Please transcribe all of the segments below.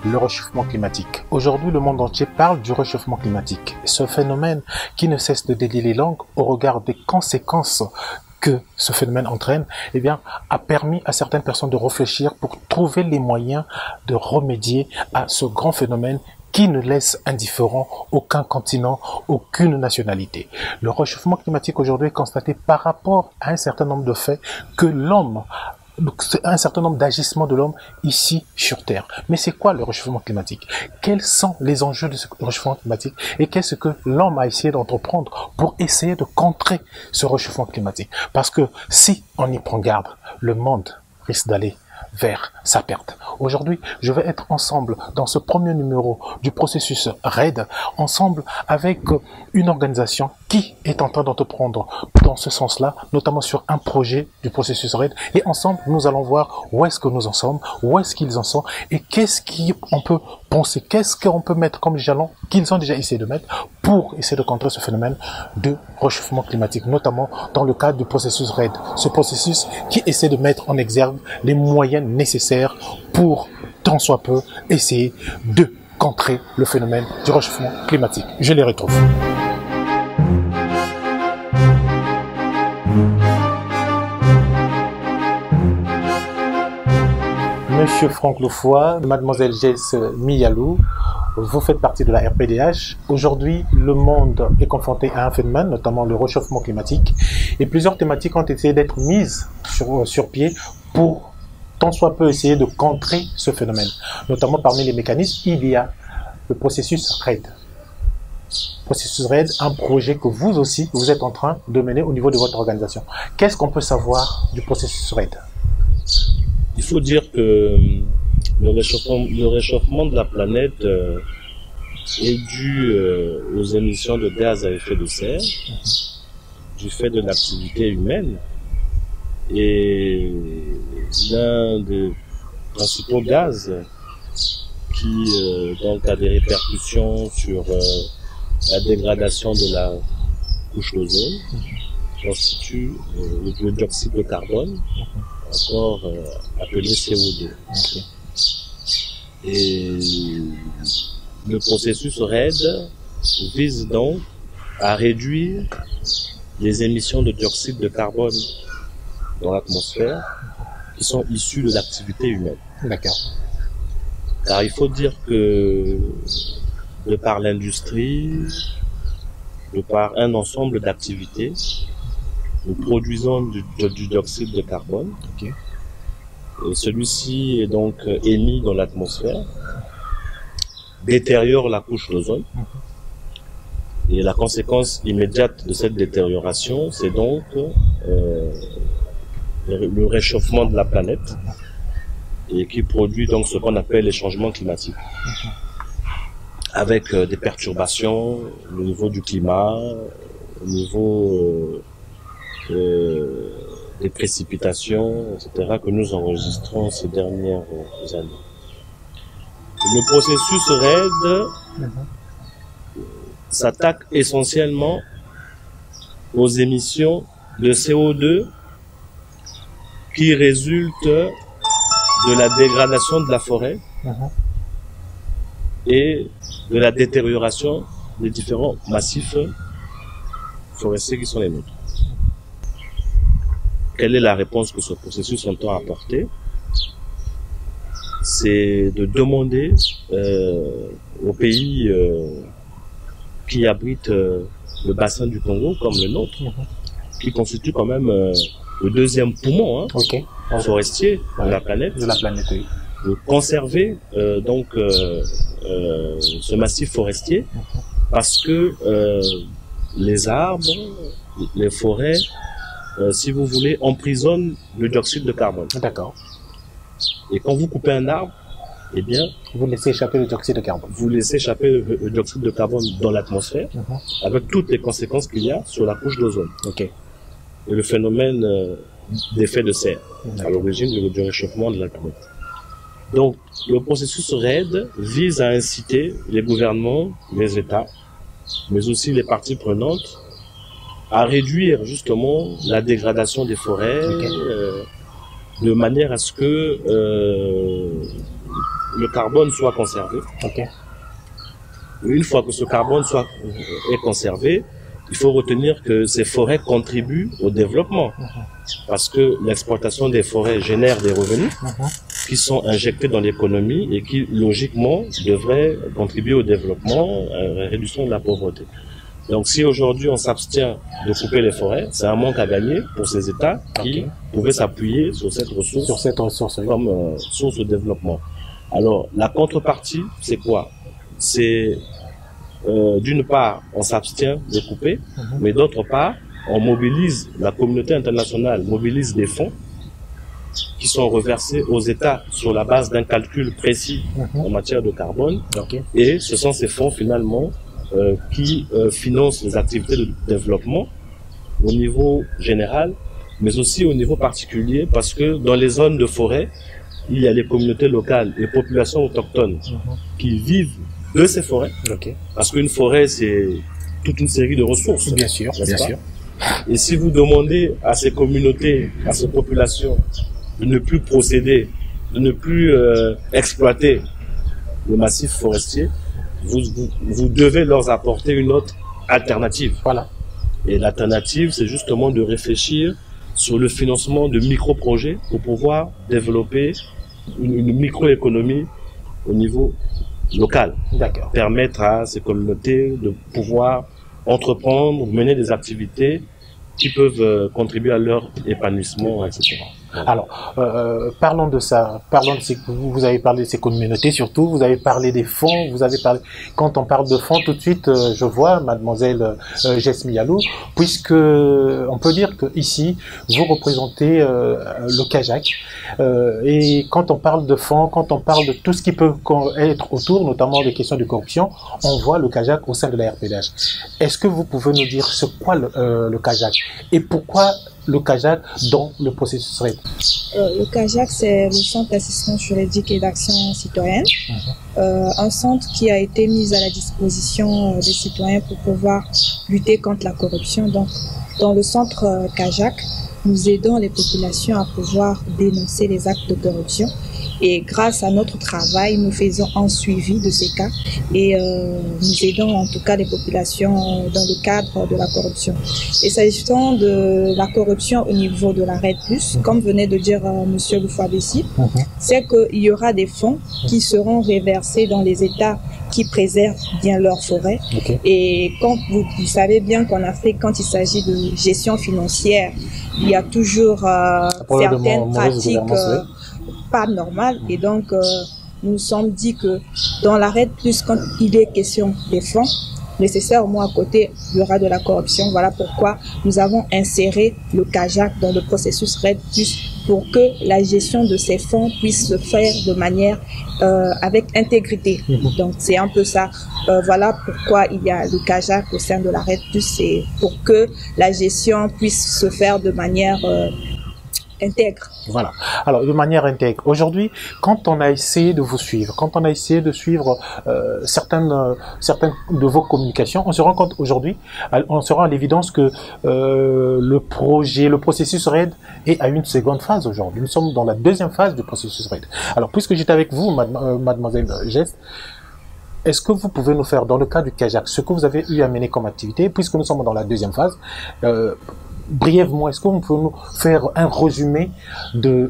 Le réchauffement climatique. Aujourd'hui, le monde entier parle du réchauffement climatique. Ce phénomène qui ne cesse de délier les langues au regard des conséquences que ce phénomène entraîne, eh bien, a permis à certaines personnes de réfléchir pour trouver les moyens de remédier à ce grand phénomène qui ne laisse indifférent aucun continent, aucune nationalité. Le réchauffement climatique aujourd'hui est constaté par rapport à un certain nombre de faits que l'homme, un certain nombre d'agissements de l'homme ici sur Terre. Mais c'est quoi le réchauffement climatique? Quels sont les enjeux de ce réchauffement climatique? Et qu'est-ce que l'homme a essayé d'entreprendre pour essayer de contrer ce réchauffement climatique? Parce que si on y prend garde, le monde risque d'aller vers sa perte. Aujourd'hui, je vais être ensemble dans ce premier numéro du processus RAID, ensemble avec une organisation qui est en train d'entreprendre dans ce sens-là, notamment sur un projet du processus RAID. Et ensemble, nous allons voir où est-ce que nous en sommes, où est-ce qu'ils en sont, et qu'est-ce qu'on peut penser, qu'est-ce qu'on peut mettre comme jalon qu'ils ont déjà essayé de mettre pour essayer de contrer ce phénomène de réchauffement climatique, notamment dans le cadre du processus RAID. Ce processus qui essaie de mettre en exergue les moyens nécessaires pour, tant soit peu, essayer de contrer le phénomène du réchauffement climatique. Je les retrouve. Monsieur Franck Loufoy, Mademoiselle Jess Miyalou, vous faites partie de la RPDH. Aujourd'hui, le monde est confronté à un phénomène, notamment le réchauffement climatique, et plusieurs thématiques ont essayé d'être mises sur pied pour, tant soit peu, essayer de contrer ce phénomène. Notamment parmi les mécanismes, il y a le processus RAID. Processus RAID, un projet que vous aussi, vous êtes en train de mener au niveau de votre organisation. Qu'est-ce qu'on peut savoir du processus RAID? Il faut dire que le réchauffement de la planète est dû aux émissions de gaz à effet de serre, du fait de l'activité humaine. Et l'un des principaux gaz qui donc a des répercussions sur la dégradation de la couche d'ozone constitue le dioxyde de carbone, encore appelé CO2. Okay. Et le processus RAID vise donc à réduire les émissions de dioxyde de carbone dans l'atmosphère qui sont issues de l'activité humaine. D'accord. Car il faut dire que de par l'industrie, de par un ensemble d'activités, nous produisons du dioxyde de carbone. Okay. Et celui-ci est donc émis dans l'atmosphère, détériore la couche d'ozone. Et la conséquence immédiate de cette détérioration, c'est donc le réchauffement de la planète, et qui produit donc ce qu'on appelle les changements climatiques, avec des perturbations au niveau du climat, au niveau des précipitations, etc., que nous enregistrons ces dernières années. Le processus RAID s'attaque essentiellement aux émissions de CO2 qui résultent de la dégradation de la forêt et de la détérioration des différents massifs forestiers qui sont les nôtres. Quelle est la réponse que ce processus entend apporter? C'est de demander aux pays qui abritent le bassin du Congo, comme le nôtre, qui constitue quand même le deuxième poumon forestier de la planète, oui. De conserver donc ce massif forestier, parce que les arbres, les forêts, si vous voulez, emprisonnent le dioxyde de carbone. D'accord. Et quand vous coupez un arbre, eh bien, vous laissez échapper le dioxyde de carbone. Vous laissez échapper le dioxyde de carbone dans l'atmosphère, avec toutes les conséquences qu'il y a sur la couche d'ozone. Okay. et le phénomène d'effet de serre à l'origine du réchauffement de la planète. Donc, le processus REDD vise à inciter les gouvernements, les États, mais aussi les parties prenantes à réduire justement la dégradation des forêts de manière à ce que le carbone soit conservé. Une fois que ce carbone est conservé, il faut retenir que ces forêts contribuent au développement parce que l'exploitation des forêts génère des revenus qui sont injectés dans l'économie et qui logiquement devraient contribuer au développement, à la réduction de la pauvreté. Donc si aujourd'hui on s'abstient de couper les forêts, c'est un manque à gagner pour ces États qui pouvaient s'appuyer sur cette ressource, comme source de développement. Alors la contrepartie, c'est quoi? C'est d'une part, on s'abstient de couper, mais d'autre part, on mobilise, la communauté internationale mobilise des fonds qui sont reversés aux États sur la base d'un calcul précis en matière de carbone. Et ce sont ces fonds finalement qui financent les activités de développement au niveau général, mais aussi au niveau particulier, parce que dans les zones de forêt, il y a les communautés locales, les populations autochtones qui vivent de ces forêts, parce qu'une forêt, c'est toute une série de ressources. Bien sûr, bien sûr. Et si vous demandez à ces communautés, à ces populations, de ne plus procéder, de ne plus exploiter le massif forestier, vous devez leur apporter une autre alternative. Voilà. Et l'alternative, c'est justement de réfléchir sur le financement de micro-projets pour pouvoir développer une microéconomie au niveau local. Permettre à ces communautés de pouvoir entreprendre, mener des activités qui peuvent contribuer à leur épanouissement, etc. Alors, parlons de ça. Vous avez parlé de ces communautés surtout. Vous avez parlé des fonds. Quand on parle de fonds, tout de suite, je vois Mademoiselle Jess Miyalou, puisque on peut dire que ici, vous représentez le CAJAC. Et quand on parle de fonds, quand on parle de tout ce qui peut être autour, notamment des questions de corruption, on voit le CAJAC au sein de la RPDH. Est-ce que vous pouvez nous dire ce qu'est le CAJAC et pourquoi le CAJAC dans le processus REDD? Le CAJAC, c'est le Centre d'assistance juridique et d'action citoyenne, un centre qui a été mis à la disposition des citoyens pour pouvoir lutter contre la corruption. Donc, dans le centre CAJAC, nous aidons les populations à pouvoir dénoncer les actes de corruption. Et grâce à notre travail, nous faisons un suivi de ces cas et nous aidons en tout cas les populations dans le cadre de la corruption. Et s'agissant de la corruption au niveau de la REDD+, comme venait de dire Monsieur Loufouabessi, c'est qu'il y aura des fonds qui seront reversés dans les États qui préservent bien leurs forêts. Et quand vous savez bien qu'en Afrique, quand il s'agit de gestion financière, il y a toujours certaines pratiques pas normales. Et donc, nous nous sommes dit que dans la REDD+, quand il est question des fonds, nécessairement à côté, il y aura de la corruption. Voilà pourquoi nous avons inséré le CAJAC dans le processus REDD+, pour que la gestion de ces fonds puisse se faire de manière avec intégrité. Donc c'est un peu ça. Voilà pourquoi il y a le CAJAC au sein de la REDD+, c'est pour que la gestion puisse se faire de manière intègre. Voilà. Alors, de manière intègre. Aujourd'hui, quand on a essayé de vous suivre, quand on a essayé de suivre certaines de vos communications, on se rend compte aujourd'hui, on se rend à l'évidence que le processus REDD est à une seconde phase aujourd'hui. Nous sommes dans la deuxième phase du processus REDD. Alors, puisque j'étais avec vous, Mademoiselle Jess, est-ce que vous pouvez nous faire, dans le cas du CAJAC, ce que vous avez eu à mener comme activité, puisque nous sommes dans la deuxième phase, brièvement, est-ce que vous pouvez nous faire un résumé du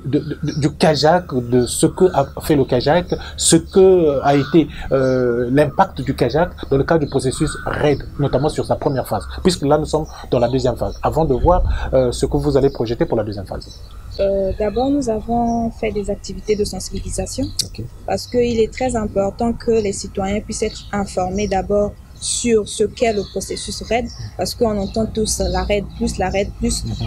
CAJAC, de ce que a fait le CAJAC, ce que a été l'impact du CAJAC dans le cadre du processus REDD, notamment sur sa première phase, puisque là nous sommes dans la deuxième phase, avant de voir ce que vous allez projeter pour la deuxième phase. D'abord, nous avons fait des activités de sensibilisation, parce qu'il est très important que les citoyens puissent être informés d'abord sur ce qu'est le processus REDD, parce qu'on entend tous la REDD+,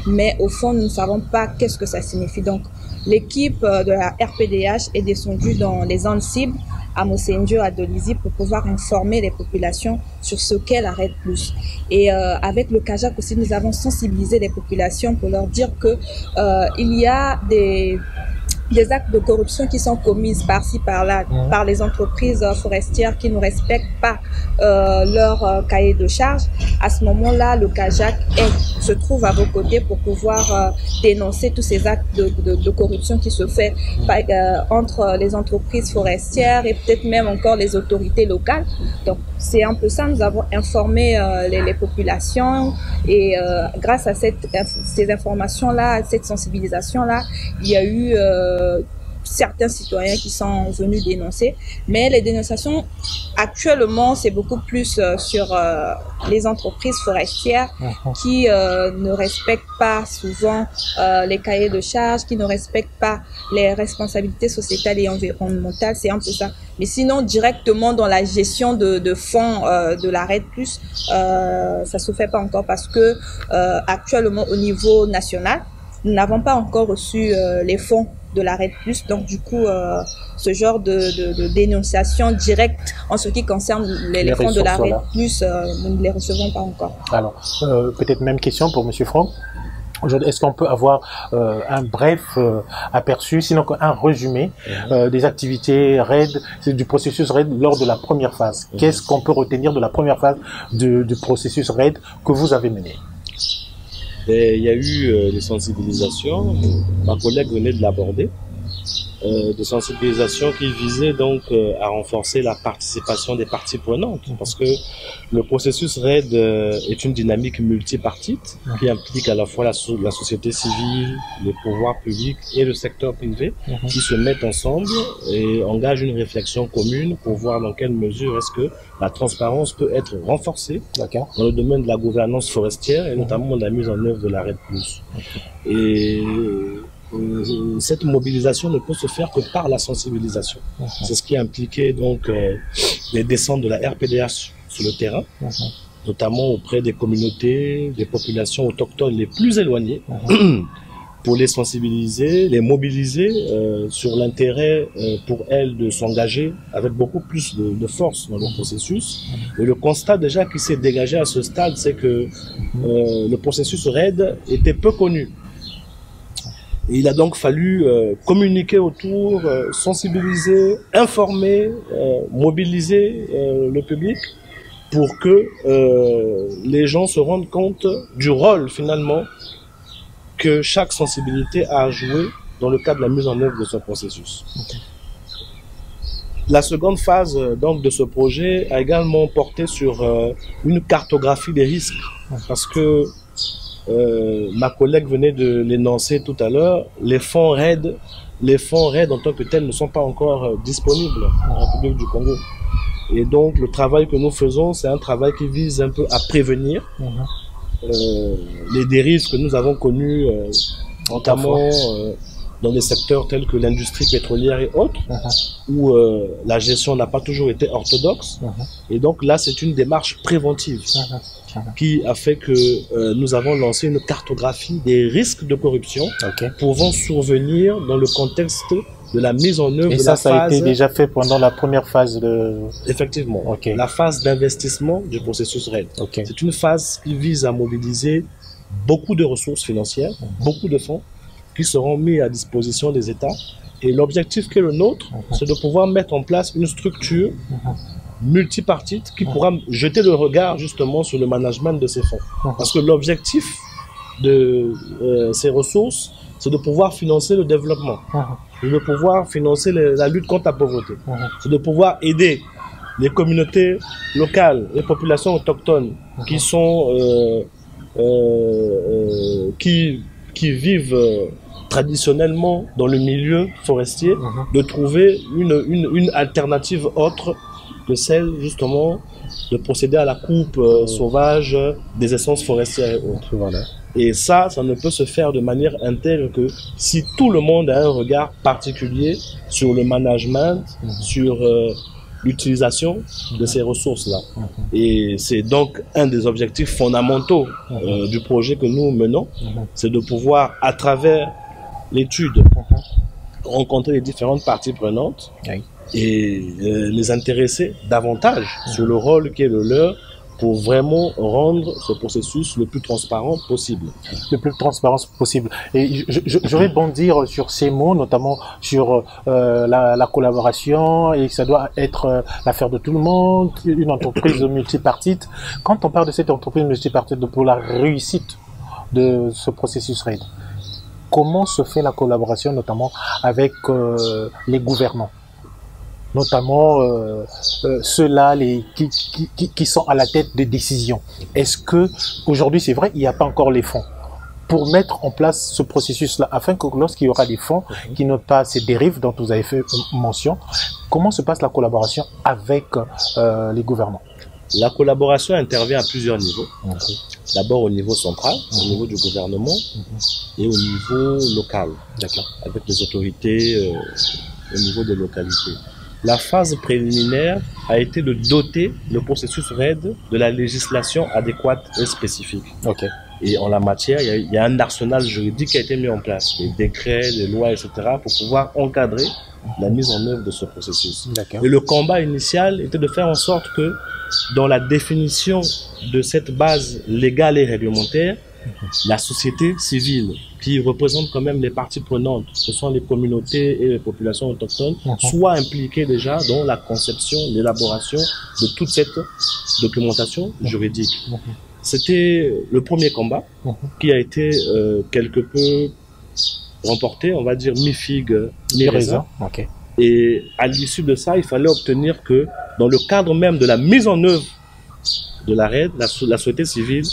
mais au fond, nous ne savons pas qu'est-ce que ça signifie. Donc, l'équipe de la RPDH est descendue dans les zones cibles à Mosendio, à Dolisie, pour pouvoir informer les populations sur ce qu'est la REDD+. Et avec le CAJAC aussi, nous avons sensibilisé les populations pour leur dire que il y a des actes de corruption qui sont commises par-ci, par-là, par les entreprises forestières qui ne respectent pas leur cahier de charge. À ce moment-là, le CAJAC se trouve à vos côtés pour pouvoir dénoncer tous ces actes de corruption qui se fait entre les entreprises forestières et peut-être même encore les autorités locales. Donc, c'est un peu ça. Nous avons informé les populations et grâce à ces informations-là, cette sensibilisation-là, il y a eu certains citoyens qui sont venus dénoncer, mais les dénonciations actuellement c'est beaucoup plus sur les entreprises forestières qui ne respectent pas souvent les cahiers de charges, qui ne respectent pas les responsabilités sociétales et environnementales, c'est un peu ça. Mais sinon directement dans la gestion de fonds de la REDD+, ça se fait pas encore parce que actuellement au niveau national, nous n'avons pas encore reçu les fonds de la REDD+, donc du coup, ce genre de dénonciation directe en ce qui concerne les fonds de la REDD+, nous ne les recevons pas encore. Alors, peut-être même question pour Monsieur Franck. Aujourd'hui, est-ce qu'on peut avoir un bref aperçu, sinon un résumé des activités REDD, du processus REDD lors de la première phase? Qu'est-ce qu'on peut retenir de la première phase du processus REDD que vous avez mené? Il y a eu des sensibilisations, ma collègue venait de l'aborder, des sensibilisations qui visaient donc à renforcer la participation des parties prenantes, parce que le processus REDD est une dynamique multipartite qui implique à la fois la société civile, les pouvoirs publics et le secteur privé qui se mettent ensemble et engagent une réflexion commune pour voir dans quelle mesure est-ce que la transparence peut être renforcée dans le domaine de la gouvernance forestière et notamment de la mise en œuvre de la REDD+. Et cette mobilisation ne peut se faire que par la sensibilisation. C'est ce qui a impliqué donc les descentes de la RPDH sur le terrain, notamment auprès des communautés, des populations autochtones les plus éloignées, pour les sensibiliser, les mobiliser sur l'intérêt pour elles de s'engager avec beaucoup plus de force dans le processus. Et le constat déjà qui s'est dégagé à ce stade, c'est que le processus REDD était peu connu. Et il a donc fallu communiquer autour, sensibiliser, informer, mobiliser le public pour que les gens se rendent compte du rôle finalement que chaque sensibilité a à jouer dans le cadre de la mise en œuvre de ce processus. La seconde phase donc de ce projet a également porté sur une cartographie des risques, parce que ma collègue venait de l'énoncer tout à l'heure, les fonds REDD en tant que tels ne sont pas encore disponibles en République du Congo. Et donc le travail que nous faisons, c'est un travail qui vise un peu à prévenir les dérives que nous avons connues, notamment dans des secteurs tels que l'industrie pétrolière et autres, où la gestion n'a pas toujours été orthodoxe. Et donc là, c'est une démarche préventive qui a fait que nous avons lancé une cartographie des risques de corruption pouvant survenir dans le contexte de la mise en œuvre de la phase... Et ça a été déjà fait pendant la première phase de... Effectivement. La phase d'investissement du processus REDD. C'est une phase qui vise à mobiliser beaucoup de ressources financières, beaucoup de fonds, qui seront mis à disposition des États. Et l'objectif qui est le nôtre, c'est de pouvoir mettre en place une structure multipartite qui pourra jeter le regard justement sur le management de ces fonds. Parce que l'objectif de ces ressources, c'est de pouvoir financer le développement, c'est de pouvoir financer la lutte contre la pauvreté, c'est de pouvoir aider les communautés locales, les populations autochtones qui sont qui vivent traditionnellement dans le milieu forestier, de trouver une alternative autre que celle justement de procéder à la coupe sauvage des essences forestières et autres. Et ça ne peut se faire de manière intègre que si tout le monde a un regard particulier sur le management, sur l'utilisation de ces ressources-là. Et c'est donc un des objectifs fondamentaux du projet que nous menons, c'est de pouvoir, à travers l'étude, rencontrer les différentes parties prenantes et les intéresser davantage sur le rôle qui est le leur pour vraiment rendre ce processus le plus transparent possible. Le plus transparent possible. Et je vais bondir sur ces mots, notamment sur la collaboration, et que ça doit être l'affaire de tout le monde, une entreprise multipartite. Quand on parle de cette entreprise multipartite pour la réussite de ce processus RAID, comment se fait la collaboration, notamment avec les gouvernants, notamment ceux-là qui sont à la tête des décisions? Est-ce que aujourd'hui, c'est vrai, il n'y a pas encore les fonds pour mettre en place ce processus-là, afin que lorsqu'il y aura des fonds qui n'ont pas ces dérives dont vous avez fait mention, comment se passe la collaboration avec les gouvernants? La collaboration intervient à plusieurs niveaux. D'abord au niveau central, au niveau du gouvernement, et au niveau local, avec les autorités au niveau des localités. La phase préliminaire a été de doter le processus RAID de la législation adéquate et spécifique. Et en la matière, il y a un arsenal juridique qui a été mis en place, des décrets, des lois, etc., pour pouvoir encadrer la mise en œuvre de ce processus. Et le combat initial était de faire en sorte que, dans la définition de cette base légale et réglementaire, la société civile, qui représente quand même les parties prenantes, ce sont les communautés et les populations autochtones, soit impliquées déjà dans la conception, l'élaboration de toute cette documentation juridique. C'était le premier combat qui a été quelque peu remporté, on va dire mi-figue, mi-raisin. Et à l'issue de ça, il fallait obtenir que, dans le cadre même de la mise en œuvre de la RAID, la société civile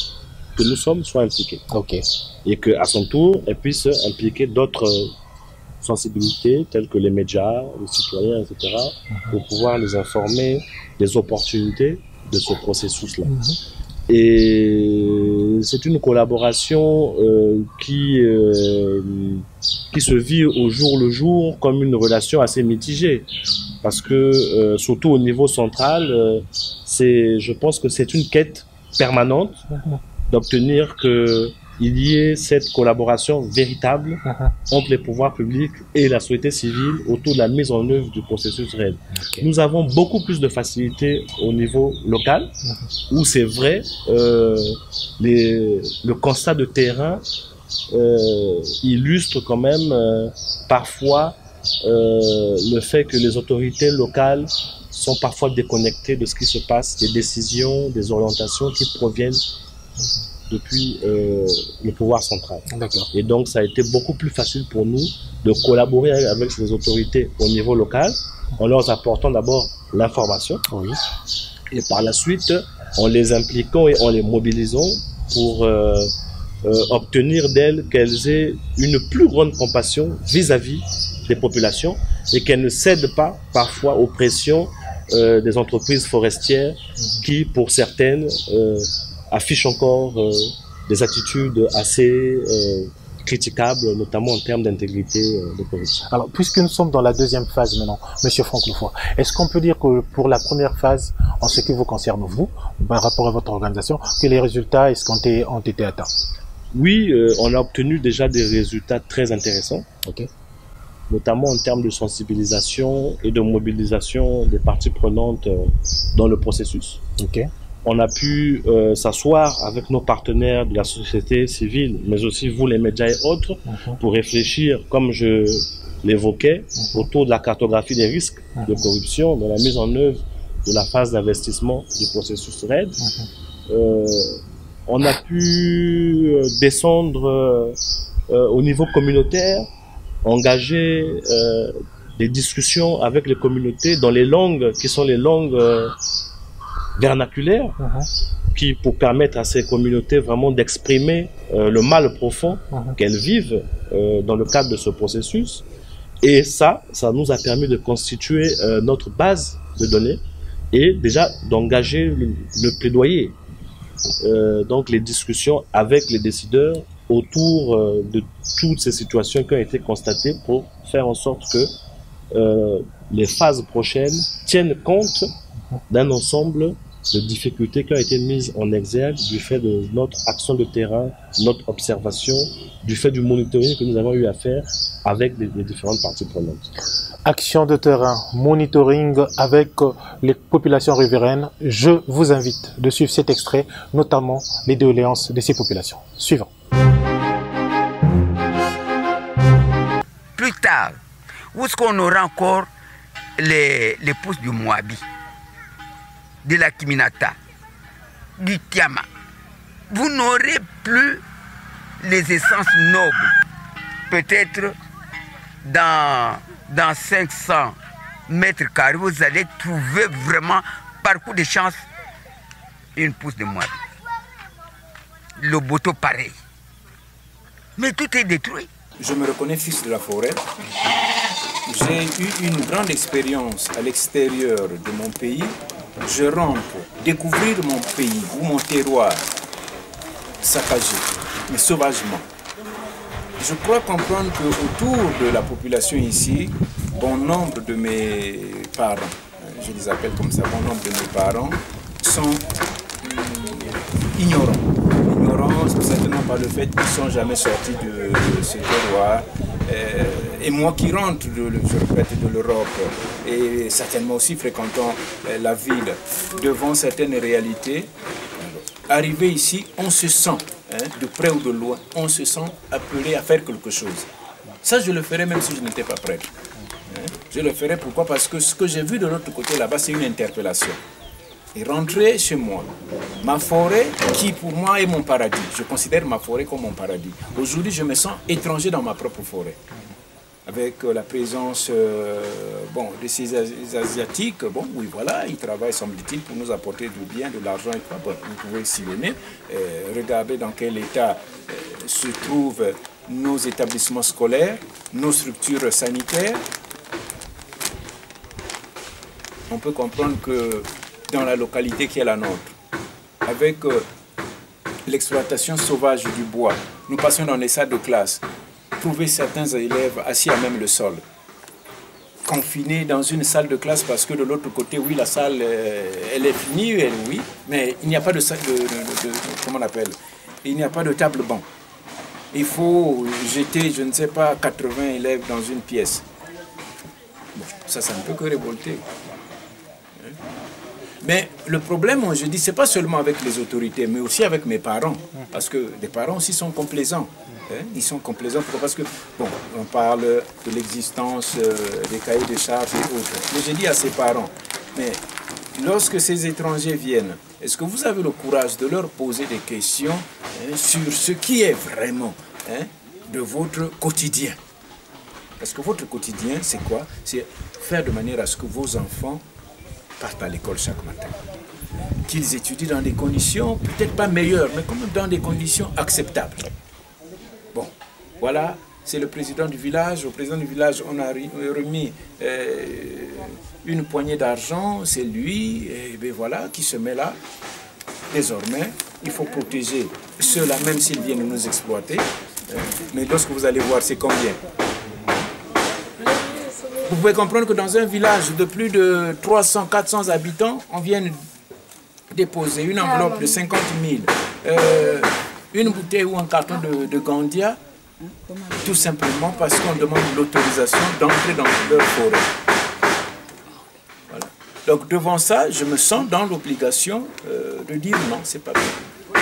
que nous sommes soit impliquée. Et qu'à son tour, elle puisse impliquer d'autres sensibilités, telles que les médias, les citoyens, etc., pour pouvoir les informer des opportunités de ce processus-là. Et c'est une collaboration qui se vit au jour le jour comme une relation assez mitigée, parce que surtout au niveau central, je pense que c'est une quête permanente d'obtenir qu'il y ait cette collaboration véritable entre les pouvoirs publics et la société civile autour de la mise en œuvre du processus RAID. Nous avons beaucoup plus de facilité au niveau local, où c'est vrai, le constat de terrain illustre quand même parfois le fait que les autorités locales sont parfois déconnectées de ce qui se passe, des décisions, des orientations qui proviennent depuis le pouvoir central. Et donc, ça a été beaucoup plus facile pour nous de collaborer avec ces autorités au niveau local, en leur apportant d'abord l'information, et par la suite, en les impliquant et en les mobilisant pour obtenir d'elles qu'elles aient une plus grande compassion vis-à-vis des populations et qu'elles ne cèdent pas parfois aux pressions des entreprises forestières qui, pour certaines, affichent encore des attitudes assez critiquables, notamment en termes d'intégrité de corruption. Alors, puisque nous sommes dans la deuxième phase maintenant, Monsieur Franck Loufoy, est-ce qu'on peut dire que pour la première phase, en ce qui vous concerne vous, par rapport à votre organisation, que les résultats escomptés ont été atteints? Oui, on a obtenu déjà des résultats très intéressants, notamment en termes de sensibilisation et de mobilisation des parties prenantes dans le processus. On a pu s'asseoir avec nos partenaires de la société civile, mais aussi vous, les médias et autres, pour réfléchir, comme je l'évoquais, autour de la cartographie des risques de corruption dans la mise en œuvre de la phase d'investissement du processus RAID. On a pu descendre au niveau communautaire, engager des discussions avec les communautés dans les langues qui sont les langues vernaculaires, qui pour permettre à ces communautés vraiment d'exprimer le mal profond qu'elles vivent dans le cadre de ce processus. Et ça nous a permis de constituer notre base de données et déjà d'engager le plaidoyer. Donc les discussions avec les décideurs autour de toutes ces situations qui ont été constatées pour faire en sorte que les phases prochaines tiennent compte d'un ensemble de difficultés qui ont été mises en exergue du fait de notre action de terrain, notre observation, du fait du monitoring que nous avons eu à faire avec les différentes parties prenantes. action de terrain, monitoring avec les populations riveraines. Je vous invite de suivre cet extrait, notamment les doléances de ces populations. Suivant. Plus tard, où est-ce qu'on aura encore les pousses du Moabi, de la Kiminata, du Tiama? Vous n'aurez plus les essences nobles. Peut-être dans 500 mètres carrés, vous allez trouver vraiment, par coup de chance, une pousse de Moabi. Le boto pareil. Mais tout est détruit. Je me reconnais fils de la forêt. J'ai eu une grande expérience à l'extérieur de mon pays. Je rentre découvrir mon pays ou mon terroir saccagé, mais sauvagement. Je crois comprendre qu'autour de la population ici, bon nombre de mes parents, je les appelle comme ça, bon nombre de mes parents, sont ignorants. Ignorants certainement par le fait qu'ils ne sont jamais sortis de ce terroir. Et moi qui rentre, je répète, de l'Europe, et certainement aussi fréquentant la ville, devant certaines réalités, arrivé ici, on se sent, de près ou de loin, on se sent appelé à faire quelque chose. Ça, je le ferais même si je n'étais pas prêt. Je le ferais pourquoi? Parce que ce que j'ai vu de l'autre côté là-bas, c'est une interpellation. Et rentrer chez moi, ma forêt qui pour moi est mon paradis. Je considère ma forêt comme mon paradis. Aujourd'hui, je me sens étranger dans ma propre forêt. Avec la présence de ces Asiatiques, bon, oui, voilà, ils travaillent, semble-t-il, pour nous apporter du bien, de l'argent et tout. Bon, vous pouvez sillonner, regarder dans quel état se trouvent nos établissements scolaires, nos structures sanitaires. On peut comprendre que dans la localité qui est la nôtre, avec l'exploitation sauvage du bois, nous passons dans les salles de classe, trouver certains élèves assis à même le sol, confinés dans une salle de classe parce que de l'autre côté, oui, la salle, elle est finie, oui, mais il n'y a pas de salle comment on appelle, il n'y a pas de table-banc. Il faut jeter, je ne sais pas, 80 élèves dans une pièce. Bon, ça ne peut que révolter. Mais le problème, je dis, c'est pas seulement avec les autorités, mais aussi avec mes parents. Parce que les parents aussi sont complaisants. Ils sont complaisants parce que, bon, on parle de l'existence des cahiers de charges et autres. Mais j'ai dit à ces parents, mais lorsque ces étrangers viennent, est-ce que vous avez le courage de leur poser des questions sur ce qui est vraiment de votre quotidien? Parce que votre quotidien, c'est quoi? C'est faire de manière à ce que vos enfants partent à l'école chaque matin. Qu'ils étudient dans des conditions peut-être pas meilleures, mais quand même dans des conditions acceptables. Bon, voilà, c'est le président du village. Au président du village, on a remis une poignée d'argent. C'est lui, et bien voilà, qui se met là. Désormais, il faut protéger ceux-là, même s'ils viennent nous exploiter. Mais lorsque vous allez voir, c'est combien? Vous pouvez comprendre que dans un village de plus de 300, 400 habitants, on vient déposer une enveloppe de 50 000, une bouteille ou un carton de Gandia, tout simplement parce qu'on demande l'autorisation d'entrer dans leur forêt. Voilà. Donc devant ça, je me sens dans l'obligation de dire non, c'est pas bien.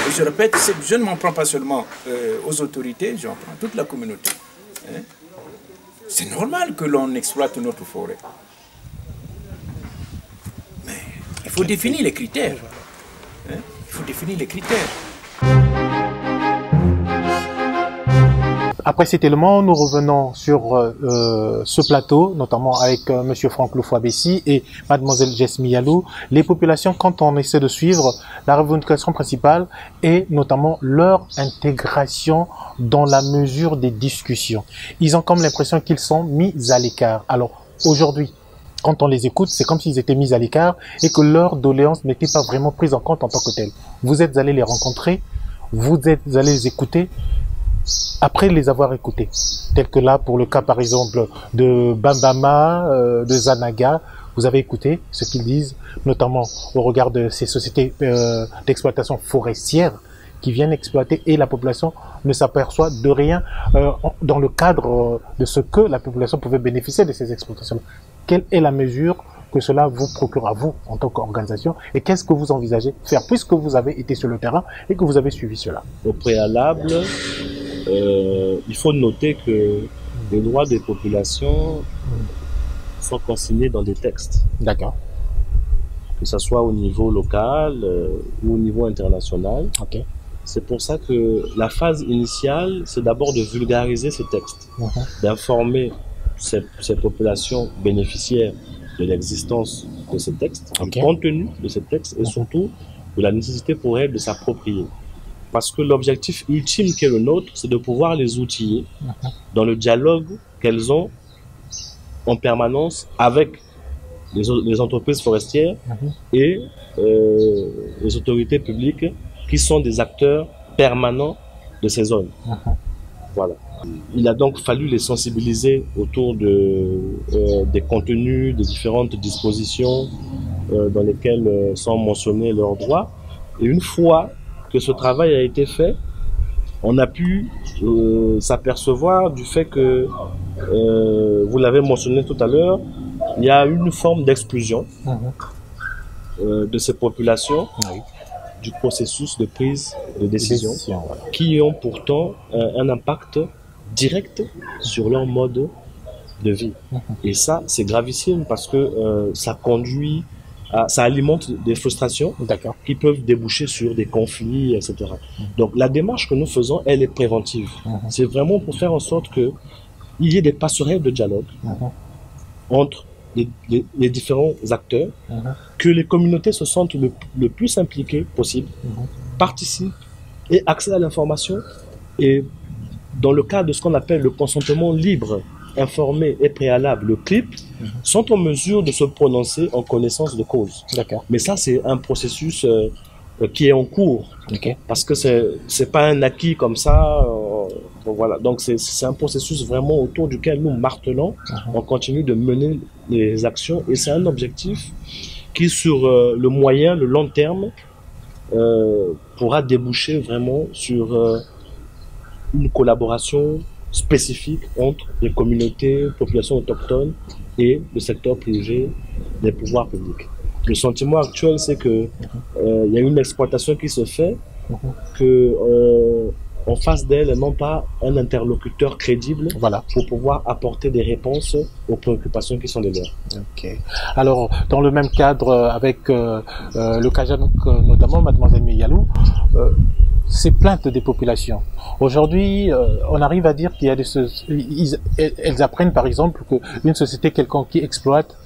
Et je répète, je ne m'en prends pas seulement aux autorités, j'en prends toute la communauté. C'est normal que l'on exploite notre forêt. Mais il faut définir les critères. Il faut définir les critères. Après cet élément, nous revenons sur ce plateau, notamment avec Monsieur Franck Loufoua-Bessi et Mademoiselle Jesmi Yalou. Les populations, quand on essaie de suivre, la revendication principale est notamment leur intégration dans la mesure des discussions. Ils ont comme l'impression qu'ils sont mis à l'écart. Alors aujourd'hui, quand on les écoute, c'est comme s'ils étaient mis à l'écart et que leurs doléances n'étaient pas vraiment prises en compte en tant que telles. Vous êtes allés les rencontrer, vous êtes allés les écouter. Après les avoir écoutés, tel que là pour le cas par exemple de Bambama, de Zanaga, vous avez écouté ce qu'ils disent, notamment au regard de ces sociétés d'exploitation forestière qui viennent exploiter et la population ne s'aperçoit de rien dans le cadre de ce que la population pouvait bénéficier de ces exploitations. Quelle est la mesure que cela vous procure à vous en tant qu'organisation et qu'est-ce que vous envisagez faire puisque vous avez été sur le terrain et que vous avez suivi cela? Au préalable, il faut noter que les droits des populations sont consignés dans des textes. D'accord. Que ce soit au niveau local ou au niveau international. Ok. C'est pour ça que la phase initiale, c'est d'abord de vulgariser ces textes, d'informer ces populations bénéficiaires de l'existence de ces textes, du contenu de ces textes et surtout de la nécessité pour elles de s'approprier. Parce que l'objectif ultime qui est le nôtre, c'est de pouvoir les outiller dans le dialogue qu'elles ont en permanence avec les entreprises forestières et les autorités publiques qui sont des acteurs permanents de ces zones. Voilà. Il a donc fallu les sensibiliser autour des contenus, des différentes dispositions dans lesquelles sont mentionnés leurs droits. Et une fois que ce travail a été fait, on a pu s'apercevoir du fait que, vous l'avez mentionné tout à l'heure, il y a une forme d'exclusion de ces populations du processus de prise de décision qui ont pourtant un impact direct sur leur mode de vie. Et ça, c'est gravissime parce que ça conduit ça alimente des frustrations qui peuvent déboucher sur des conflits, etc. Donc la démarche que nous faisons, elle est préventive. C'est vraiment pour faire en sorte qu'il y ait des passerelles de dialogue entre les différents acteurs, que les communautés se sentent le plus impliquées possible, participent et accèdent à l'information. Et dans le cadre de ce qu'on appelle le consentement libre, informé et préalable, le CLIP, sont en mesure de se prononcer en connaissance de cause. Mais ça, c'est un processus qui est en cours, parce que c'est pas un acquis comme ça. Voilà. Donc c'est un processus vraiment autour duquel nous martelons. On continue de mener les actions et c'est un objectif qui, sur le moyen, le long terme, pourra déboucher vraiment sur une collaboration spécifique entre les communautés, populations autochtones et le secteur privé des pouvoirs publics. Le sentiment actuel, c'est que il y a une exploitation qui se fait, que en face d'elle, elles n'ont pas un interlocuteur crédible pour pouvoir apporter des réponses aux préoccupations qui sont les leurs. Alors, dans le même cadre, avec le Kajak notamment, Mademoiselle Meyalou, ces plaintes des populations. Aujourd'hui, on arrive à dire qu'il y a elles apprennent par exemple qu'une société quelconque qui exploite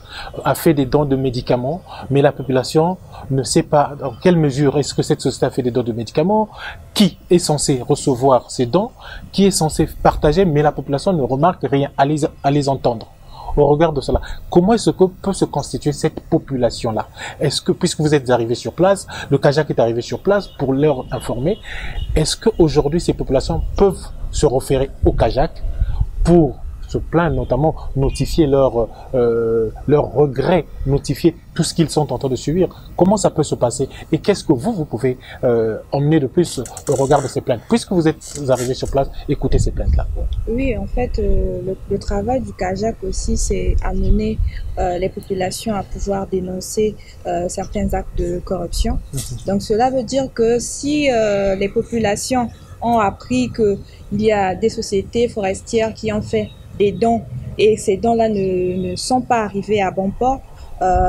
a fait des dons de médicaments, mais la population ne sait pas dans quelle mesure est-ce que cette société a fait des dons de médicaments, qui est censé recevoir ces dons, qui est censé partager, mais la population ne remarque rien à les entendre. Au regard de cela, comment est-ce que peut se constituer cette population-là? Est-ce que, puisque vous êtes arrivé sur place, le Kajak est arrivé sur place pour leur informer, est-ce qu'aujourd'hui ces populations peuvent se référer au Kajak pour se plaindre, notamment notifier leurs regrets, notifier tout ce qu'ils sont en train de subir? Comment ça peut se passer? Et qu'est-ce que vous pouvez emmener de plus au regard de ces plaintes? Puisque vous êtes arrivés sur place, écoutez ces plaintes-là. Oui, en fait, le travail du Kajak aussi, c'est amener les populations à pouvoir dénoncer certains actes de corruption. Donc cela veut dire que si les populations ont appris qu'il y a des sociétés forestières qui ont fait des dons et ces dons-là ne sont pas arrivés à bon port,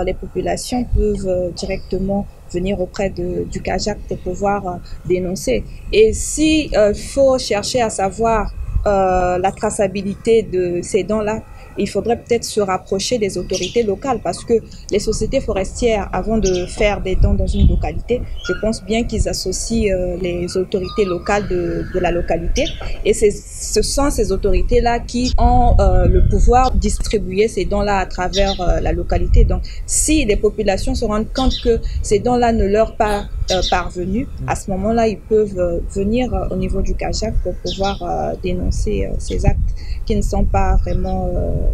les populations peuvent directement venir auprès du Kajak pour pouvoir dénoncer. Et si faut chercher à savoir la traçabilité de ces dons-là, il faudrait peut-être se rapprocher des autorités locales parce que les sociétés forestières, avant de faire des dons dans une localité, je pense bien qu'ils associent les autorités locales de la localité et ce sont ces autorités-là qui ont le pouvoir de distribuer ces dons-là à travers la localité. Donc, si les populations se rendent compte que ces dons-là ne leur pas parvenus, à ce moment-là, ils peuvent venir au niveau du Kajak pour pouvoir dénoncer ces actes qui ne sont pas vraiment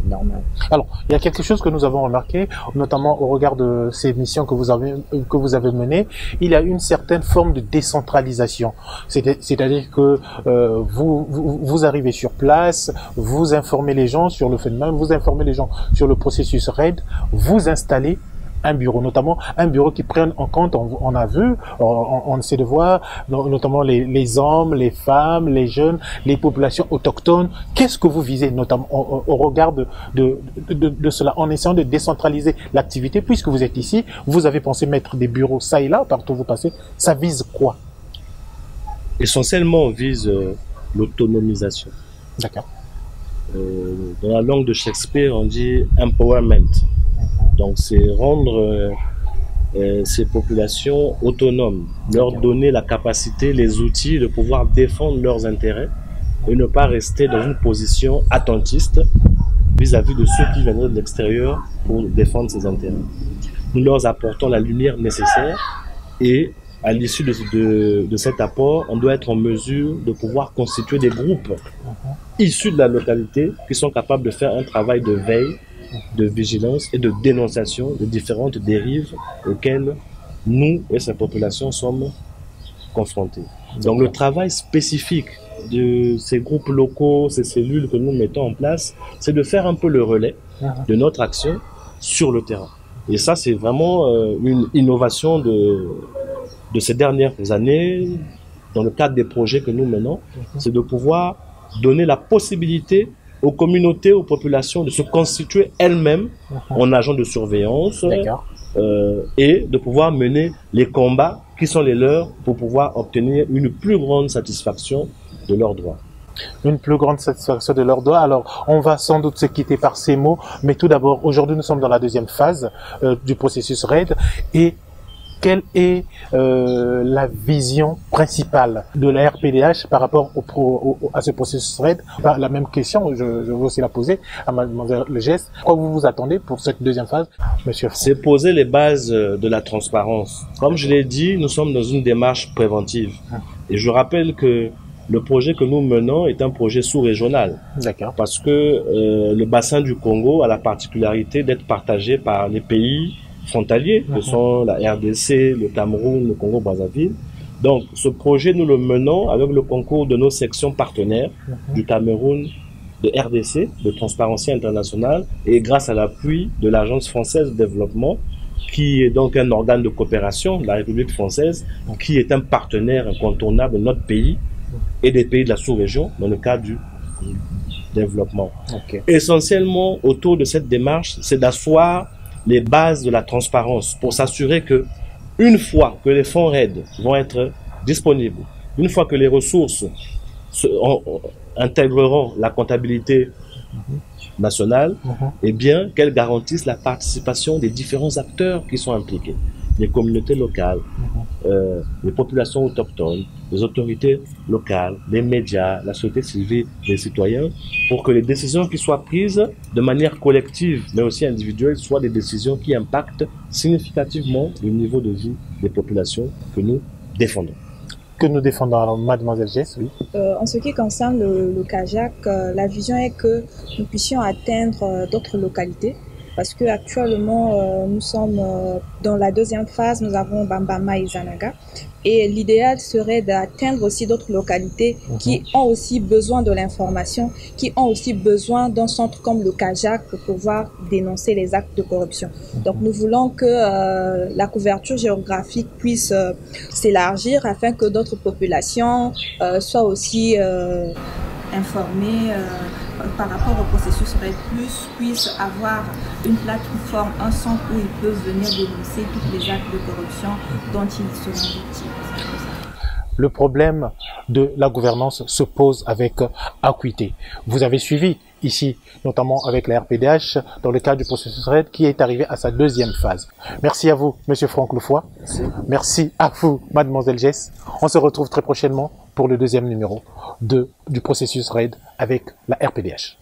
normale. Alors, il y a quelque chose que nous avons remarqué, notamment au regard de ces missions que vous avez menées, il y a une certaine forme de décentralisation. C'est-à-dire que vous arrivez sur place, vous informez les gens sur le phénomène, vous informez les gens sur le processus RAID, vous installez un bureau, notamment un bureau qui prenne en compte, on a vu, on essaie de voir, notamment les hommes, les femmes, les jeunes, les populations autochtones. Qu'est-ce que vous visez, notamment au regard de cela, en essayant de décentraliser l'activité, puisque vous êtes ici, vous avez pensé mettre des bureaux ça et là, partout où vous passez, ça vise quoi? Essentiellement, on vise l'autonomisation. D'accord. Dans la langue de Shakespeare, on dit empowerment. Donc, c'est rendre ces populations autonomes, leur donner la capacité, les outils de pouvoir défendre leurs intérêts et ne pas rester dans une position attentiste vis-à-vis de ceux qui viendraient de l'extérieur pour défendre ces intérêts. Nous leur apportons la lumière nécessaire et à l'issue de cet apport, on doit être en mesure de pouvoir constituer des groupes issus de la localité qui sont capables de faire un travail de veille, de vigilance et de dénonciation de différentes dérives auxquelles nous et ces populations sommes confrontés. Donc le travail spécifique de ces groupes locaux, ces cellules que nous mettons en place, c'est de faire un peu le relais de notre action sur le terrain. Et ça, c'est vraiment une innovation de ces dernières années, dans le cadre des projets que nous menons, c'est de pouvoir donner la possibilité aux communautés, aux populations de se constituer elles-mêmes en agents de surveillance et de pouvoir mener les combats qui sont les leurs pour pouvoir obtenir une plus grande satisfaction de leurs droits. Une plus grande satisfaction de leurs droits. Alors, on va sans doute se quitter par ces mots, mais tout d'abord, aujourd'hui, nous sommes dans la deuxième phase du processus RAID et quelle est la vision principale de la RPDH par rapport à ce processus RAID? La même question, je veux aussi la poser à Mademoiselle Legesse. Quoi vous vous attendez pour cette deuxième phase, Monsieur? C'est poser les bases de la transparence. Comme je l'ai dit, nous sommes dans une démarche préventive. Et je rappelle que le projet que nous menons est un projet sous-régional. D'accord. Parce que le bassin du Congo a la particularité d'être partagé par les pays frontaliers, que sont la RDC, le Cameroun, le Congo-Brazzaville. Donc, ce projet, nous le menons avec le concours de nos sections partenaires du Cameroun, de RDC, de Transparency International, et grâce à l'appui de l'Agence française de développement, qui est donc un organe de coopération de la République française, qui est un partenaire incontournable de notre pays et des pays de la sous-région dans le cadre du développement. Essentiellement, autour de cette démarche, c'est d'asseoir les bases de la transparence pour s'assurer que, une fois que les fonds RAID vont être disponibles, une fois que les ressources intégreront la comptabilité nationale, eh bien, qu'elles garantissent la participation des différents acteurs qui sont impliqués. Les communautés locales, les populations autochtones, les autorités locales, les médias, la société civile, les citoyens, pour que les décisions qui soient prises de manière collective, mais aussi individuelle, soient des décisions qui impactent significativement le niveau de vie des populations que nous défendons. Que nous défendons. Alors, Mademoiselle Jess, oui. En ce qui concerne le Kajak, la vision est que nous puissions atteindre d'autres localités. Parce que actuellement, nous sommes dans la deuxième phase, nous avons Bambama et Zanaga. Et l'idéal serait d'atteindre aussi d'autres localités qui ont aussi besoin de l'information, qui ont aussi besoin d'un centre comme le Kajak pour pouvoir dénoncer les actes de corruption. Donc nous voulons que la couverture géographique puisse s'élargir afin que d'autres populations soient aussi informés par rapport au processus RAID+, puissent avoir une plateforme, un centre où ils peuvent venir dénoncer tous les actes de corruption dont ils seront victimes. Le problème de la gouvernance se pose avec acuité. Vous avez suivi ici, notamment avec la RPDH, dans le cadre du processus RAID qui est arrivé à sa deuxième phase. Merci à vous, Monsieur Franck Lefoy. Merci à vous, Mademoiselle Jess. On se retrouve très prochainement pour le deuxième numéro du processus RAID avec la RPDH.